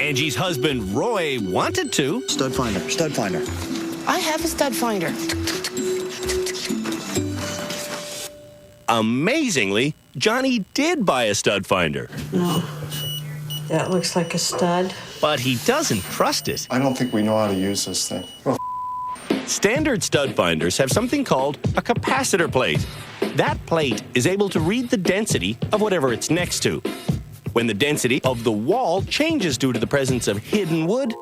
Angie's husband, Roy, wanted to. Stud finder, stud finder. I have a stud finder. Amazingly, Johnny did buy a stud finder. That looks like a stud. But he doesn't trust it. I don't think we know how to use this thing. Well, Standard stud finders have something called a capacitor plate. That plate is able to read the density of whatever it's next to. When the density of the wall changes due to the presence of hidden wood,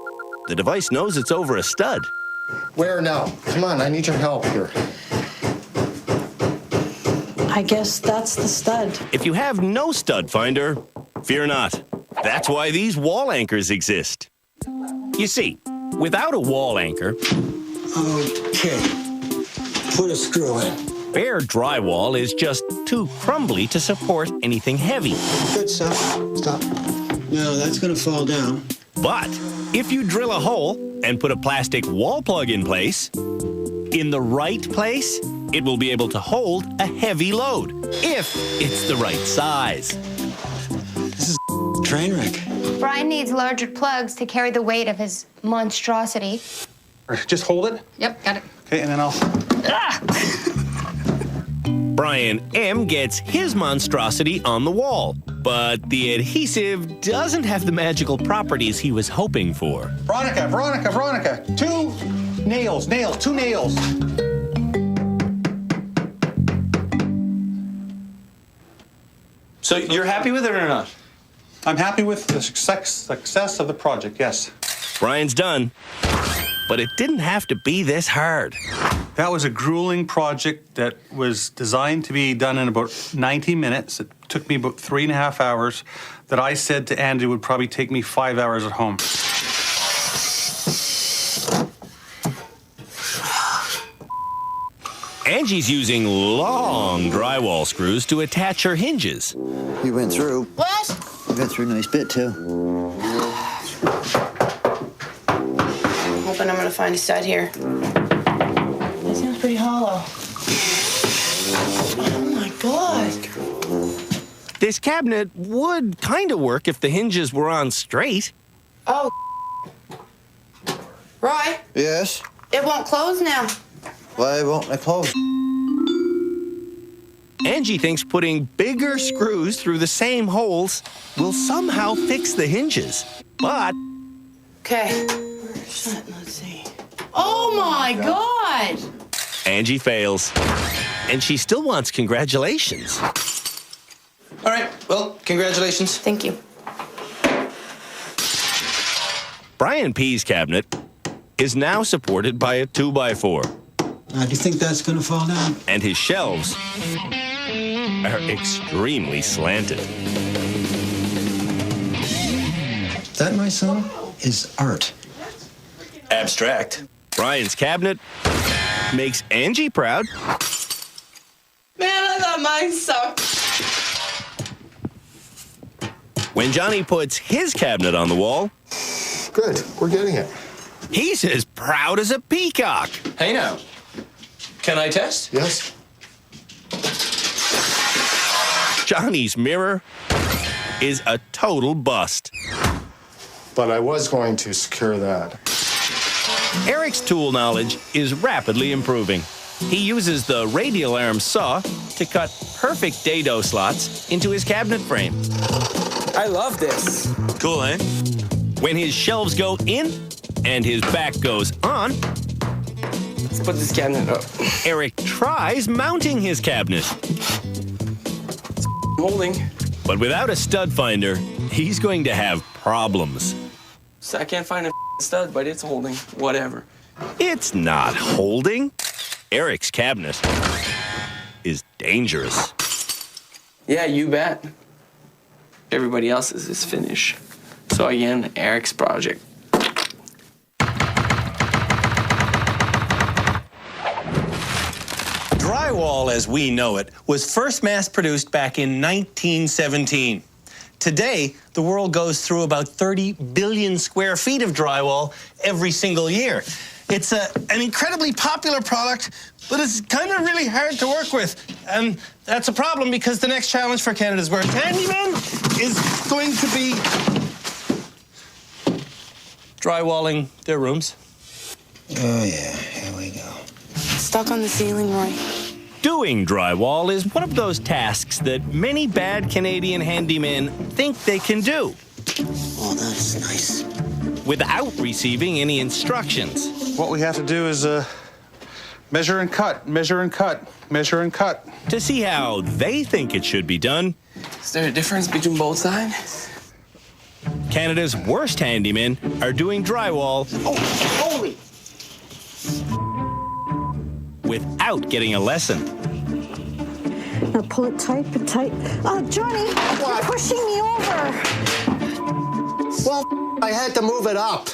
the device knows it's over a stud. where now? Come on, I need your help here. I guess that's the stud. If you have no stud finder, fear not. That's why these wall anchors exist. You see, without a wall anchor, Okay. Put a screw in. bare drywall is just too crumbly to support anything heavy. Good stuff. Stop. No, that's gonna fall down. But if you drill a hole and put a plastic wall plug in place, in the right place, it will be able to hold a heavy load, if it's the right size. This is a train wreck. Brian needs larger plugs to carry the weight of his monstrosity. Just hold it. Yep, got it. Okay, and then I'll... Brian M. gets his monstrosity on the wall, but the adhesive doesn't have the magical properties he was hoping for. Veronica. Two nails. So you're happy with it or not? I'm happy with the success of the project, yes. Brian's done, but it didn't have to be this hard. That was a grueling project that was designed to be done in about 90 minutes. It took me about 3.5 hours that I said to Andy would probably take me 5 hours at home. Angie's using long drywall screws to attach her hinges. You went through. What? You went through a nice bit, too. I'm hoping I'm gonna find a stud here. It seems pretty hollow. Oh my God. This cabinet would kind of work if the hinges were on straight. Oh. Roy, Yes? it won't close now. Why won't it close? Angie thinks putting bigger screws through the same holes will somehow fix the hinges. But Okay. Let's see. Oh my God. Angie fails. And she still wants congratulations. All right, well, congratulations. Thank you. Brian P's cabinet is now supported by a 2x4. Do you think that's gonna fall down? And his shelves are extremely slanted. That, my son, is art. Abstract. Brian's cabinet makes Angie proud. Man, I thought mine sucked. When Johnny puts his cabinet on the wall, Good, we're getting it. he's as proud as a peacock. Hey now, can I test? Yes? Johnny's mirror is a total bust. But I was going to secure that. Eric's tool knowledge is rapidly improving. He uses the radial arm saw to cut perfect dado slots into his cabinet frame. I love this. Cool, eh? When his shelves go in and his back goes on, Let's put this cabinet up. Eric tries mounting his cabinet. Holding. But without a stud finder, he's going to have problems. So I can't find a stud, but it's holding. Whatever. It's not holding. Eric's cabinet is dangerous. Yeah, you bet. Everybody else's is finished. So again, Eric's project. Drywall, as we know it, was first mass-produced back in 1917. Today, the world goes through about 30 billion square feet of drywall every single year. It's an incredibly popular product, but it's kind of really hard to work with. And that's a problem because the next challenge for Canada's Worst Handyman is going to be drywalling their rooms. Oh, yeah. Here we go. Stuck on the ceiling, Roy. Doing drywall is one of those tasks that many bad Canadian handymen think they can do Oh, that's nice. without receiving any instructions. What we have to do is measure and cut, measure and cut, measure and cut. To see how they think it should be done, Is there a difference between both sides? Canada's worst handymen are doing drywall Holy! without getting a lesson. Now pull it tight, but tight. Oh, Johnny, you're pushing me over. Well, I had to move it up.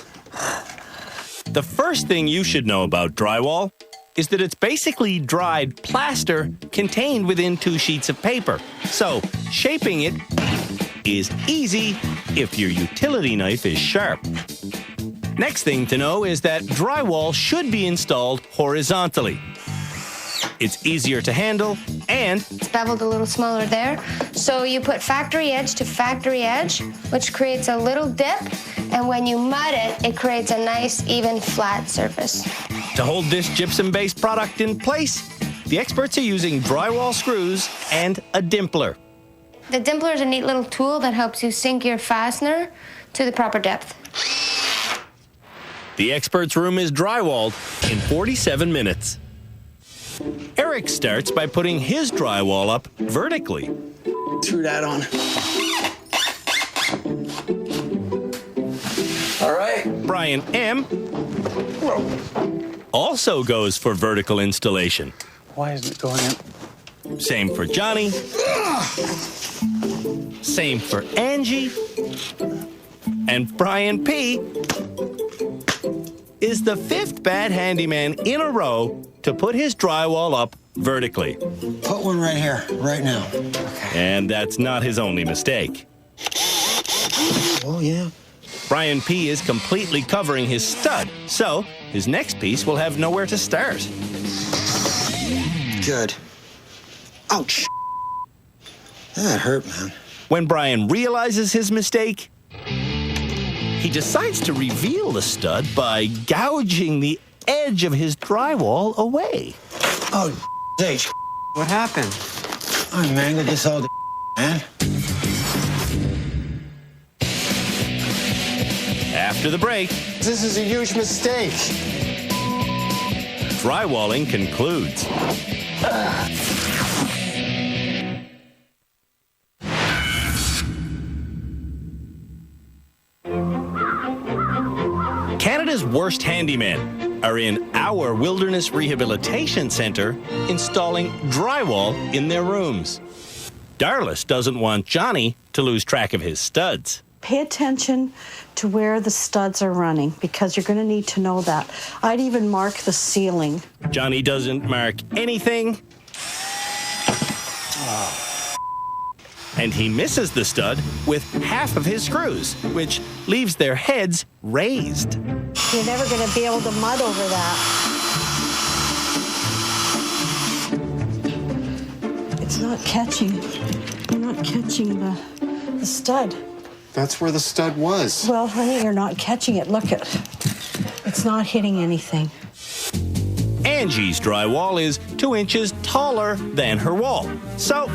The first thing you should know about drywall is that it's basically dried plaster contained within 2 sheets of paper. So, shaping it is easy if your utility knife is sharp. Next thing to know is that drywall should be installed horizontally. It's easier to handle and It's beveled a little smaller there. So you put factory edge to factory edge, which creates a little dip. And when you mud it, it creates a nice, even, flat surface. to hold this gypsum-based product in place, the experts are using drywall screws and a dimpler. The dimpler is a neat little tool that helps you sink your fastener to the proper depth. The expert's room is drywalled in 47 minutes. Eric starts by putting his drywall up vertically. Threw that on. All right. Brian M. also goes for vertical installation. Why isn't it going in? Same for Johnny. Same for Angie. And Brian P. is the 5th bad handyman in a row to put his drywall up vertically. Put one right here, right now. And that's not his only mistake. Oh, yeah. Brian P. is completely covering his stud, so his next piece will have nowhere to start. Good. Ouch. That hurt, man. When Brian realizes his mistake, he decides to reveal the stud by gouging the edge of his drywall away. Oh, H. What happened? I mangled this all the man. After the break, This is a huge mistake. drywalling concludes. Canada's worst handymen are in our Wilderness Rehabilitation Centre installing drywall in their rooms. Darlis doesn't want Johnny to lose track of his studs. Pay attention to where the studs are running because you're going to need to know that. I'd even mark the ceiling. Johnny doesn't mark anything. And he misses the stud with half of his screws, which leaves their heads raised. You're never going to be able to mud over that. It's not catching. You're not catching the stud. That's where the stud was. Well, honey, you're not catching it. Look at it. It's not hitting anything. Angie's drywall is 2 inches taller than her wall. So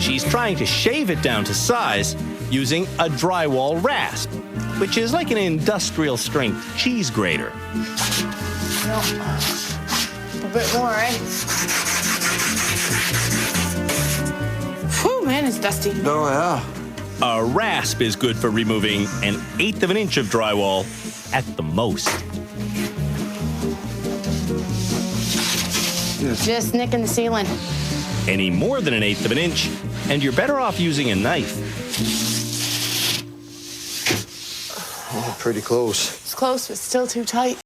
she's trying to shave it down to size using a drywall rasp, which is like an industrial strength cheese grater. A bit more, eh? Whew, man, it's dusty. Oh, yeah. A rasp is good for removing 1/8 of an inch of drywall at the most. Just nicking the ceiling. Any more than 1/8 of an inch, and you're better off using a knife. Oh, pretty close. It's close, but still too tight.